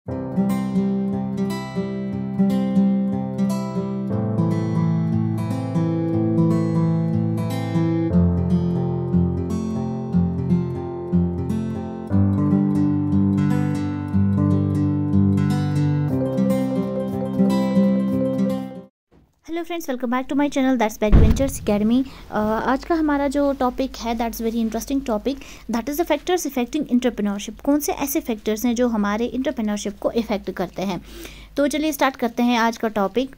Hello friends, welcome back to my channel that's back ventures academy. आज का हमारा जो टॉपिक है that's very interesting topic, that is the factors affecting entrepreneurship. कौन से ऐसे फैक्टर्स हैं जो हमारे एंटरप्रेन्योरशिप को इफेक्ट करते हैं। तो चलिए स्टार्ट करते हैं आज का टॉपिक।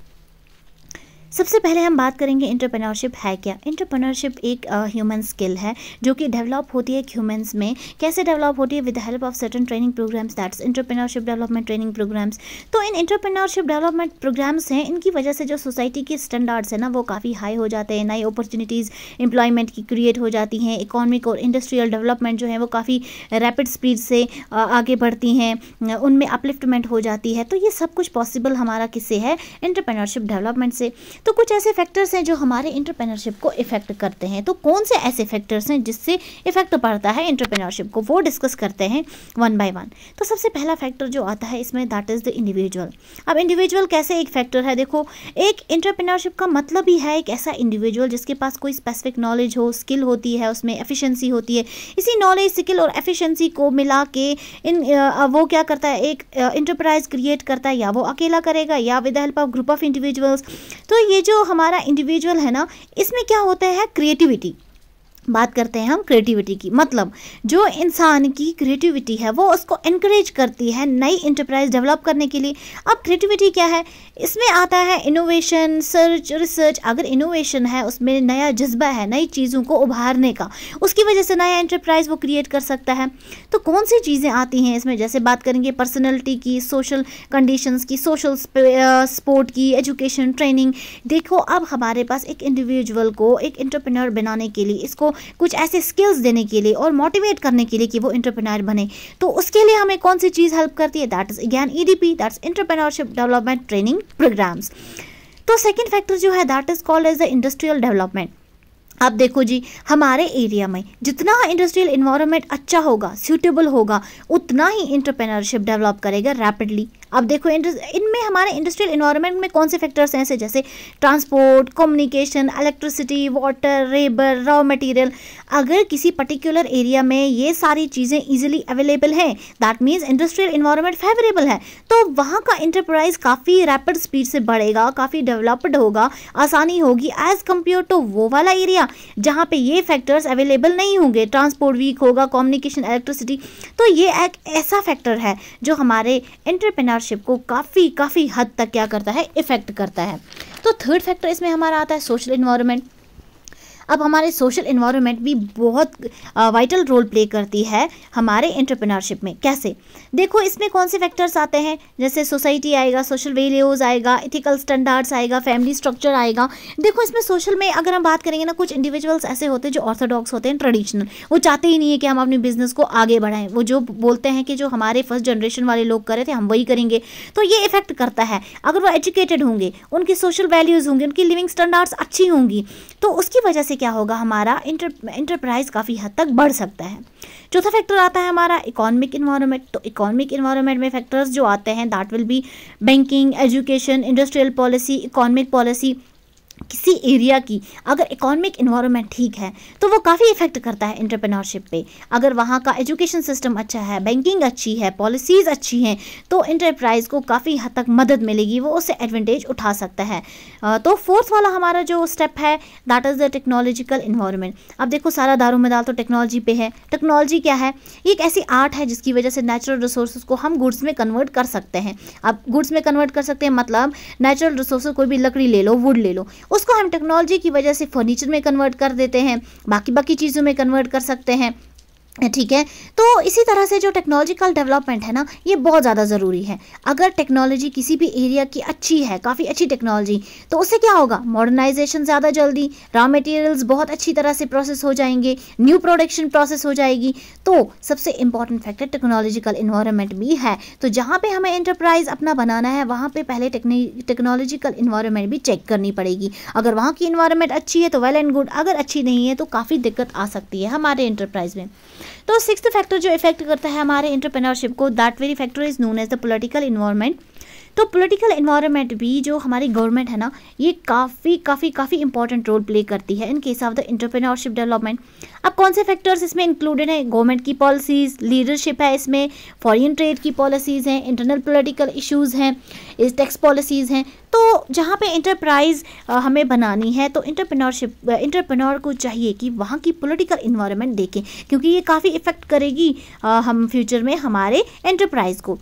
सबसे पहले हम बात करेंगे एंटरप्रेन्योरशिप है क्या। एंटरप्रेन्योरशिप एक ह्यूमन स्किल है जो कि डेवलप होती है ह्यूमंस में। कैसे डेवलप होती है? With the help of certain training programs, that's entrepreneurship development training programs. तो इन एंटरप्रेन्योरशिप डेवलपमेंट प्रोग्राम्स हैं, इनकी वजह से जो सोसाइटी के स्टैंडर्ड्स है ना वो काफ़ी हाई हो जाते हैं। नई अपॉर्चुनिटीज़ एम्प्लॉयमेंट की क्रिएट हो जाती हैं। इकोनॉमिक और इंडस्ट्रियल डेवलपमेंट जो है वो काफ़ी रैपिड स्पीड से आगे बढ़ती हैं, उनमें अपलिफ्टमेंट हो जाती है। तो ये सब कुछ पॉसिबल हमारा किससे है? एंटरप्रेन्योरशिप डेवलपमेंट से। तो कुछ ऐसे फैक्टर्स हैं जो हमारे एंटरप्रेन्योरशिप को इफेक्ट करते हैं। तो कौन से ऐसे फैक्टर्स हैं जिससे इफेक्ट पड़ता है एंटरप्रेन्योरशिप को, वो डिस्कस करते हैं वन बाय वन। तो सबसे पहला फैक्टर जो आता है इसमें दैट इज़ द इंडिविजुअल। अब इंडिविजुअल कैसे एक फैक्टर है? देखो, एक एंटरप्रेन्योरशिप का मतलब ही है एक ऐसा इंडिविजुअल जिसके पास कोई स्पेसिफिक नॉलेज हो, स्किल होती है, उसमें एफिशिएंसी होती है। इसी नॉलेज, स्किल और एफिशिएंसी को मिला के वो क्या करता है? एक एंटरप्राइज क्रिएट करता है, या वो अकेला करेगा या with the help of group of individuals. तो ये जो हमारा इंडिविजुअल है ना, इसमें क्या होता है? क्रिएटिविटी। बात करते हैं हम क्रिएटिविटी की। मतलब जो इंसान की क्रिएटिविटी है वो उसको एनकरेज करती है नई एंटरप्राइज डेवलप करने के लिए। अब क्रिएटिविटी क्या है? इसमें आता है इनोवेशन, सर्च, रिसर्च। अगर इनोवेशन है, उसमें नया जज्बा है नई चीज़ों को उभारने का, उसकी वजह से नया एंटरप्राइज वो क्रिएट कर सकता है। तो कौन सी चीज़ें आती हैं इसमें? जैसे बात करेंगे पर्सनैलिटी की, सोशल कंडीशंस की, सोशल सपोर्ट की, एजुकेशन, ट्रेनिंग। देखो, अब हमारे पास एक इंडिविजुअल को एक एंटरप्रेन्योर बनाने के लिए, इसको कुछ ऐसे स्किल्स देने के लिए और मोटिवेट करने के लिए कि वो एंटरप्रेन्योर बने, तो उसके लिए हमें कौन सी चीज़ हेल्प करती है? That is again EDP, that's entrepreneurship development training programs. तो सेकंड फैक्टर जो है that is called as the industrial development. अब देखो जी, हमारे एरिया में जितना इंडस्ट्रियल इन्वायरमेंट अच्छा होगा, सूटेबल होगा, उतना ही एंटरप्रेन्योरशिप डेवलप करेगा रैपिडली। अब देखो, इनमें हमारे इंडस्ट्रियल इन्वायरमेंट में कौन से फैक्टर्स हैं ऐसे? जैसे transport, communication, electricity, water, labour, raw material. अगर किसी पर्टिकुलर एरिया में ये सारी चीज़ें इजीली अवेलेबल हैं, that means industrial environment favourable है, तो वहाँ का इंटरप्राइज काफ़ी रैपिड स्पीड से बढ़ेगा, काफ़ी डेवलप्ड होगा, आसानी होगी एज़ कम्पेयर टू वो वाला एरिया जहाँ पे ये फैक्टर्स अवेलेबल नहीं होंगे। ट्रांसपोर्ट वीक होगा, कम्युनिकेशन, इलेक्ट्रिसिटी। तो ये एक ऐसा फैक्टर है जो हमारे एंटरप्रेन्योरशिप को काफ़ी हद तक क्या करता है? इफेक्ट करता है। तो थर्ड फैक्टर इसमें हमारा आता है सोशल इन्वायरमेंट। अब हमारे सोशल इन्वायरमेंट भी बहुत वाइटल रोल प्ले करती है हमारे एंटरप्रेन्योरशिप में। कैसे? देखो, इसमें कौन से फैक्टर्स आते हैं? जैसे सोसाइटी आएगा, सोशल वैल्यूज़ आएगा, इथिकल स्टैंडर्ड्स आएगा, फैमिली स्ट्रक्चर आएगा। देखो, इसमें सोशल में अगर हम बात करेंगे ना, कुछ इंडिविजुअल्स ऐसे होते हैं जो ऑर्थोडॉक्स होते हैं, ट्रेडिशनल, वो चाहते ही नहीं है कि हम अपने बिजनेस को आगे बढ़ाएं। वो जो बोलते हैं कि जो हमारे फर्स्ट जनरेशन वाले लोग कर रहे थे हम वही करेंगे। तो ये इफेक्ट करता है। अगर वो एजुकेटेड होंगे, उनकी सोशल वैल्यूज़ होंगी, उनकी लिविंग स्टैंडर्ड्स अच्छी होंगी, तो उसकी वजह से क्या होगा? हमारा एंटरप्राइज काफ़ी हद तक बढ़ सकता है। चौथा फैक्टर आता है हमारा इकोनॉमिक इन्वायरमेंट। तो इकोनॉमिक इन्वायरमेंट में फैक्टर्स जो आते हैं that will be banking, education, industrial policy, economic policy. किसी एरिया की अगर इकोनॉमिक इन्वायरमेंट ठीक है तो वो काफ़ी इफेक्ट करता है एंटरप्रेन्योरशिप पे। अगर वहाँ का एजुकेशन सिस्टम अच्छा है, बैंकिंग अच्छी है, पॉलिसीज़ अच्छी हैं, तो एंटरप्राइज को काफ़ी हद तक मदद मिलेगी, वो उससे एडवांटेज उठा सकता है। तो फोर्थ वाला हमारा जो स्टेप है that is the technological environment. अब देखो, सारा दारोमदार तो टेक्नोलॉजी पे है। टेक्नोलॉजी क्या है? ये एक ऐसी आर्ट है जिसकी वजह से नेचुरल रिसोर्सेज को हम गुड्स में कन्वर्ट कर सकते हैं। अब गुड्स में कन्वर्ट कर सकते हैं मतलब नेचुरल रिसोर्सेज, कोई भी लकड़ी ले लो, वुड ले लो, उसको हम टेक्नोलॉजी की वजह से फर्नीचर में कन्वर्ट कर देते हैं, बाकी चीज़ों में कन्वर्ट कर सकते हैं। ठीक है। तो इसी तरह से जो टेक्नोलॉजिकल डेवलपमेंट है ना, ये बहुत ज़्यादा ज़रूरी है। अगर टेक्नोलॉजी किसी भी एरिया की अच्छी है, काफ़ी अच्छी टेक्नोलॉजी, तो उससे क्या होगा? मॉडर्नाइजेशन ज़्यादा जल्दी, रॉ मटेरियल्स बहुत अच्छी तरह से प्रोसेस हो जाएंगे, न्यू प्रोडक्शन प्रोसेस हो जाएगी। तो सबसे इंपॉर्टेंट फैक्टर टेक्नोलॉजिकल इन्वायरमेंट भी है। तो जहाँ पे हमें एंटरप्राइज अपना बनाना है वहाँ पे पहले टेक्नोलॉजिकल इन्वायरमेंट भी चेक करनी पड़ेगी। अगर वहाँ की इन्वायरमेंट अच्छी है तो वेल एंड गुड, अगर अच्छी नहीं है तो काफ़ी दिक्कत आ सकती है हमारे एंटरप्राइज में। तो सिक्स्थ फैक्टर जो इफेक्ट करता है हमारे एंटरप्रेन्योरशिप को, that very factor is known as the political environment. तो पॉलिटिकल इन्वायरमेंट भी जो हमारी गवर्नमेंट है ना, ये काफ़ी इंपॉर्टेंट रोल प्ले करती है in case of the entrepreneurship development. अब कौन से फैक्टर्स इसमें इंक्लूडेड हैं? गवर्नमेंट की पॉलिसीज़, लीडरशिप है इसमें, फॉरेन ट्रेड की पॉलिसीज़ हैं, इंटरनल पॉलिटिकल इश्यूज़ हैं, टैक्स पॉलिसीज़ हैं। तो जहाँ पे इंटरप्राइज हमें बनानी है तो एंटरप्रेन्योर को चाहिए कि वहाँ की पॉलिटिकल इन्वायरमेंट देखें, क्योंकि ये काफ़ी इफेक्ट करेगी हम फ्यूचर में हमारे एंटरप्राइज को।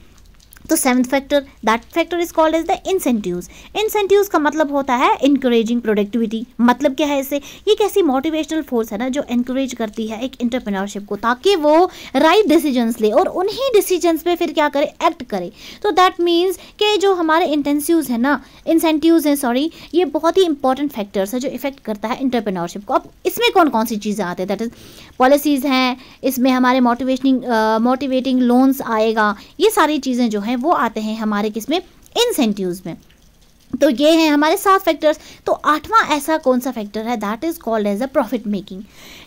तो seventh factor, that factor is called as the incentives. Incentives का मतलब होता है इंकरेजिंग प्रोडक्टिविटी। मतलब क्या है इससे? ये एक ऐसी मोटिवेशनल फोर्स है ना जो इंकरेज करती है एक एंटरप्रेन्योरशिप को, ताकि वो राइट डिसीजंस ले और उन्हीं डिसीजंस पे फिर क्या करे, एक्ट करे। तो दैट मीन्स कि जो हमारे इंटेंसिव्स है ना, इंसेंटिव्स हैं सॉरी, ये बहुत ही इंपॉर्टेंट फैक्टर्स है जो इफेक्ट करता है एंटरप्रेन्योरशिप को। अब इसमें कौन कौन सी चीज़ें आती है? दैट इज पॉलिसीज़ हैं, इसमें हमारे मोटिवेटिंग लोन्स आएगा, ये सारी चीज़ें जो हैं वो आते हैं हमारे किसमें, इंसेंटिव्स में। तो ये हैं हमारे 7 फैक्टर्स। तो 8वां ऐसा कौन सा फैक्टर है? That is called as a profit making.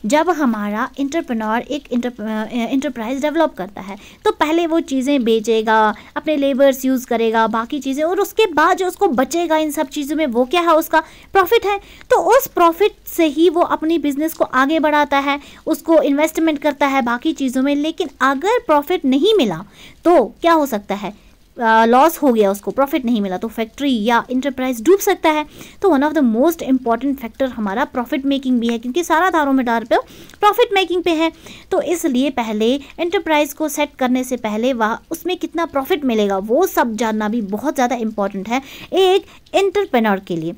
जब हमारा एंटरप्रेन्योर एक एंटरप्राइज डेवलप करता है तो पहले वो चीज़ें बेचेगा, अपने लेबर्स यूज़ करेगा, बाकी चीज़ें, और उसके बाद जो उसको बचेगा इन सब चीज़ों में वो क्या है? उसका प्रॉफिट है। तो उस प्रॉफिट से ही वो अपनी बिजनेस को आगे बढ़ाता है, उसको इन्वेस्टमेंट करता है बाकी चीज़ों में। लेकिन अगर प्रॉफिट नहीं मिला तो क्या हो सकता है? लॉस हो गया, उसको प्रॉफिट नहीं मिला तो फैक्ट्री या इंटरप्राइज डूब सकता है। तो one of the most important factor हमारा प्रॉफिट मेकिंग भी है, क्योंकि सारा दारोमदार पे प्रॉफिट मेकिंग पे है। तो इसलिए पहले एंटरप्राइज को सेट करने से पहले वह उसमें कितना प्रॉफिट मिलेगा वो सब जानना भी बहुत ज़्यादा इंपॉर्टेंट है एक एंटरप्रेन्योर के लिए।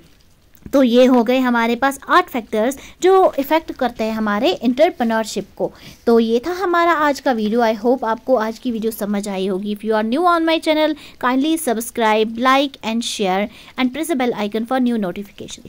तो ये हो गए हमारे पास 8 फैक्टर्स जो इफ़ेक्ट करते हैं हमारे एंटरप्रेन्योरशिप को। तो ये था हमारा आज का वीडियो। आई होप आपको आज की वीडियो समझ आई होगी। If you are new on my channel, kindly subscribe, like and share and press the bell icon for new notification.